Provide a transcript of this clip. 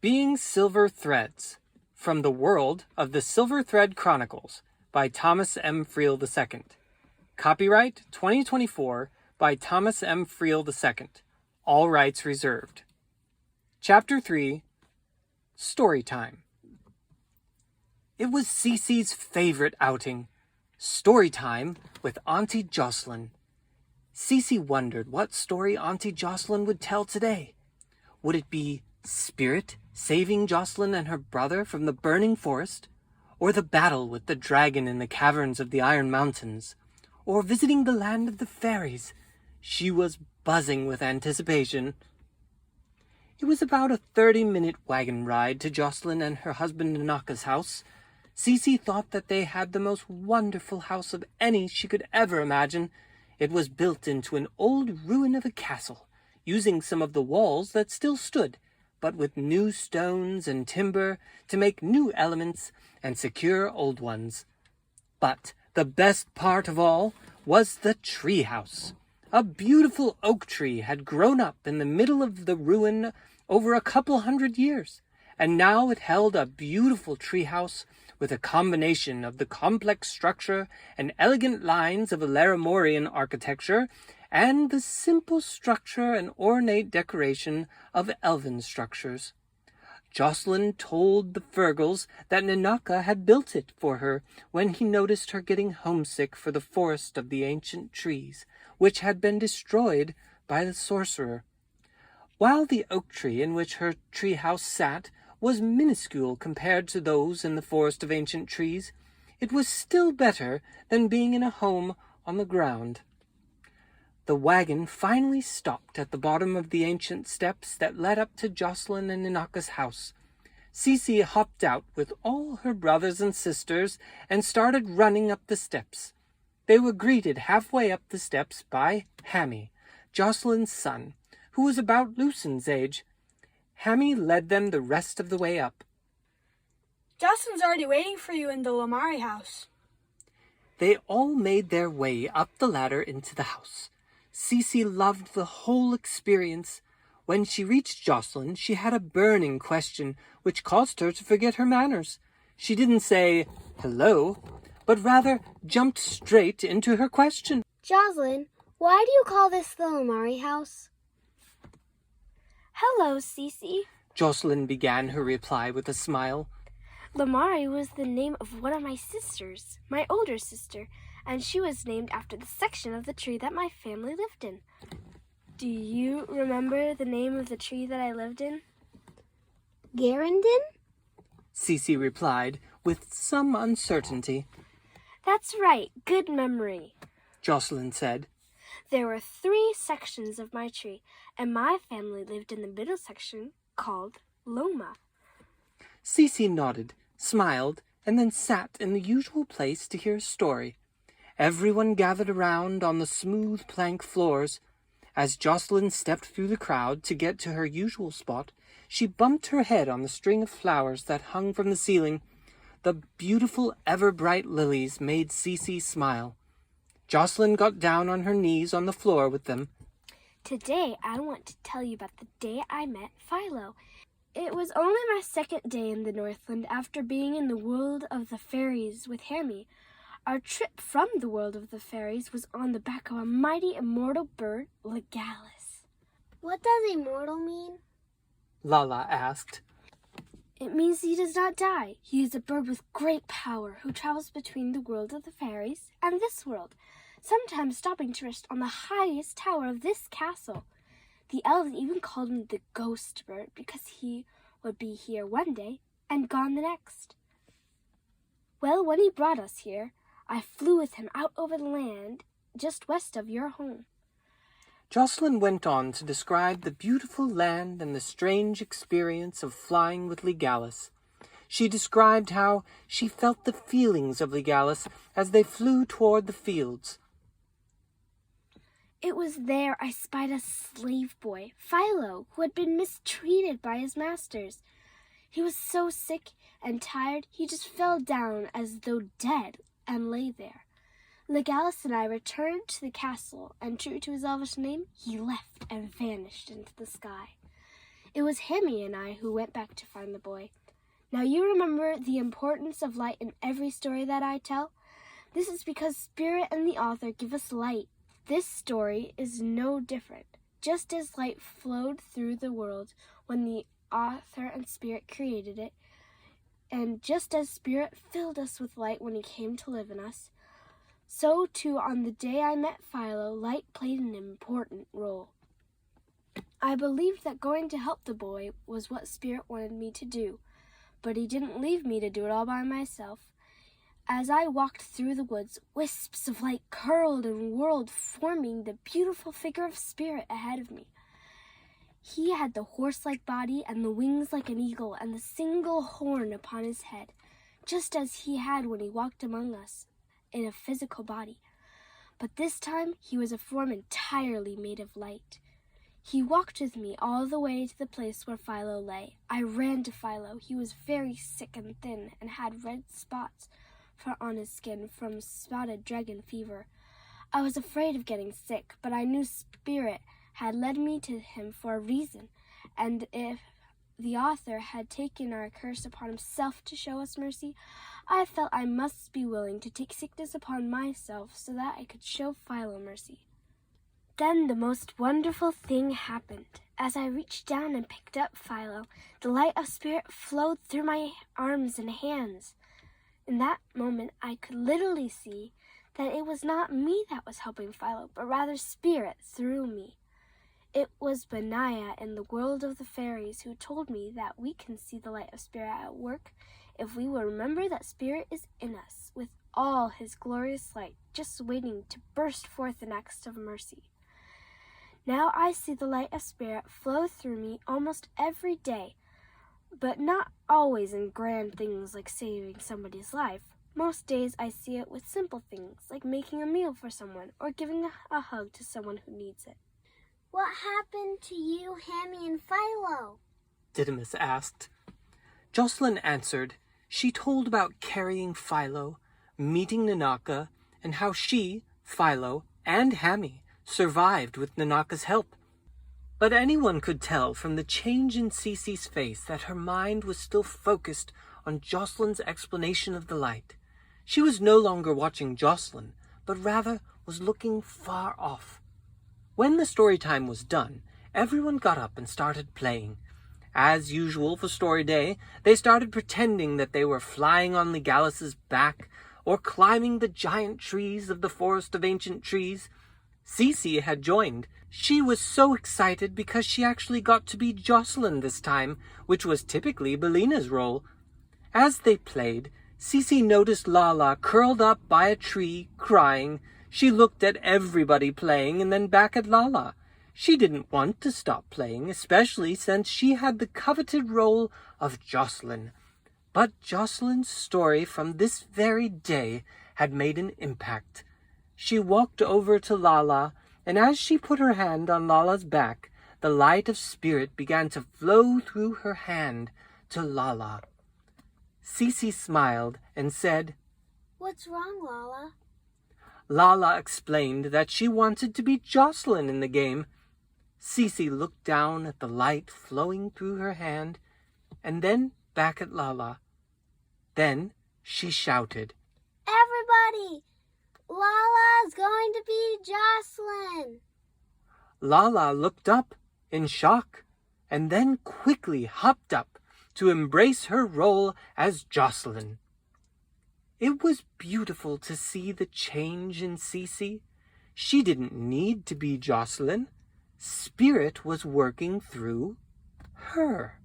Being Silver Threads, from the world of the Silver Thread Chronicles by Thomas M. Friel II. Copyright 2024 by Thomas M. Friel II. All rights reserved. Chapter 3, Story Time. It was Cici's favorite outing, story time with Auntie Jocelyn. Cici wondered what story Auntie Jocelyn would tell today. Would it be Spirit saving Jocelyn and her brother from the burning forest, or the battle with the dragon in the caverns of the Iron Mountains, or visiting the land of the fairies? She was buzzing with anticipation. It was about a 30-minute wagon ride to Jocelyn and her husband Nanaka's house. Cici thought that they had the most wonderful house of any she could ever imagine. It was built into an old ruin of a castle, using some of the walls that still stood, but with new stones and timber to make new elements and secure old ones. But the best part of all was the tree house. A beautiful oak tree had grown up in the middle of the ruin over a couple 100 years, and now it held a beautiful tree house with a combination of the complex structure and elegant lines of Laramorian architecture and the simple structure and ornate decoration of elven structures. Jocelyn told the Fergals that Nanaka had built it for her when he noticed her getting homesick for the forest of the ancient trees, which had been destroyed by the sorcerer. While the oak tree in which her tree house sat was minuscule compared to those in the forest of ancient trees, it was still better than being in a home on the ground. The wagon finally stopped at the bottom of the ancient steps that led up to Jocelyn and Nanaka's house. Cici hopped out with all her brothers and sisters and started running up the steps. They were greeted halfway up the steps by Hammy, Jocelyn's son, who was about Lucin's age. Hammy led them the rest of the way up. Jocelyn's already waiting for you in the Lamari house. They all made their way up the ladder into the house. Cici loved the whole experience. When she reached Jocelyn, she had a burning question which caused her to forget her manners. She didn't say hello, but rather jumped straight into her question. Jocelyn, why do you call this the Lamari house? Hello, Cici. Jocelyn began her reply with a smile. Lamari was the name of one of my sisters, my older sister, and she was named after the section of the tree that my family lived in. Do you remember the name of the tree that I lived in? Garendon? Cici replied with some uncertainty. That's right, good memory, Jocelyn said. There were 3 sections of my tree, and my family lived in the middle section called Loma. Cici nodded, smiled, and then sat in the usual place to hear a story. Everyone gathered around on the smooth plank floors. As Jocelyn stepped through the crowd to get to her usual spot, she bumped her head on the string of flowers that hung from the ceiling. The beautiful, ever-bright lilies made Cici smile. Jocelyn got down on her knees on the floor with them. Today, I want to tell you about the day I met Philo. It was only my 2nd day in the Northland after being in the world of the fairies with Hammy. Our trip from the world of the fairies was on the back of a mighty immortal bird, Legalis. What does immortal mean? Lala asked. It means he does not die. He is a bird with great power who travels between the world of the fairies and this world, sometimes stopping to rest on the highest tower of this castle. The elves even called him the ghost bird because he would be here one day and gone the next. Well, when he brought us here, I flew with him out over the land just west of your home. Jocelyn went on to describe the beautiful land and the strange experience of flying with Legalis. She described how she felt the feelings of Legalis as they flew toward the fields. It was there I spied a slave boy, Philo, who had been mistreated by his masters. He was so sick and tired he just fell down as though dead and lay there. Legalis and I returned to the castle, and true to his elvish name, he left and vanished into the sky. It was Hammy and I who went back to find the boy. Now you remember the importance of light in every story that I tell? This is because Spirit and the author give us light. This story is no different. Just as light flowed through the world when the author and Spirit created it, and just as Spirit filled us with light when he came to live in us, so too on the day I met Philo, light played an important role. I believed that going to help the boy was what Spirit wanted me to do, but he didn't leave me to do it all by myself. As I walked through the woods, wisps of light curled and whirled, forming the beautiful figure of Spirit ahead of me. He had the horse-like body and the wings like an eagle and the single horn upon his head, just as he had when he walked among us in a physical body. But this time he was a form entirely made of light. He walked with me all the way to the place where Philo lay. I ran to Philo. He was very sick and thin and had red spots on his skin from spotted dragon fever. I was afraid of getting sick, but I knew Spirit had led me to him for a reason, and if the author had taken our curse upon himself to show us mercy, I felt I must be willing to take sickness upon myself so that I could show Philo mercy. Then the most wonderful thing happened. As I reached down and picked up Philo, the light of Spirit flowed through my arms and hands. In that moment, I could literally see that it was not me that was helping Philo, but rather Spirit through me. It was Benaiah in the world of the fairies who told me that we can see the light of Spirit at work if we will remember that Spirit is in us with all his glorious light, just waiting to burst forth in acts of mercy. Now I see the light of Spirit flow through me almost every day, but not always in grand things like saving somebody's life. Most days I see it with simple things like making a meal for someone or giving a hug to someone who needs it. What happened to you, Hammy, and Philo? Didymus asked. Jocelyn answered. She told about carrying Philo, meeting Nanaka, and how she, Philo, and Hammy survived with Nanaka's help. But anyone could tell from the change in Cici's face that her mind was still focused on Jocelyn's explanation of the light. She was no longer watching Jocelyn, but rather was looking far off. When the story time was done, everyone got up and started playing. As usual for story day, they started pretending that they were flying on Legalis's back or climbing the giant trees of the forest of ancient trees. Cici had joined. She was so excited because she actually got to be Jocelyn this time, which was typically Bellina's role. As they played, Cici noticed Lala curled up by a tree, crying. She looked at everybody playing and then back at Lala. She didn't want to stop playing, especially since she had the coveted role of Jocelyn. But Jocelyn's story from this very day had made an impact. She walked over to Lala, and as she put her hand on Lala's back, the light of Spirit began to flow through her hand to Lala. Cici smiled and said, "What's wrong, Lala?" Lala explained that she wanted to be Jocelyn in the game. Cici looked down at the light flowing through her hand, and then back at Lala. Then she shouted, "Everybody! Lala's going to be Jocelyn!" Lala looked up in shock, and then quickly hopped up to embrace her role as Jocelyn. It was beautiful to see the change in Cici. She didn't need to be Jocelyn. Spirit was working through her.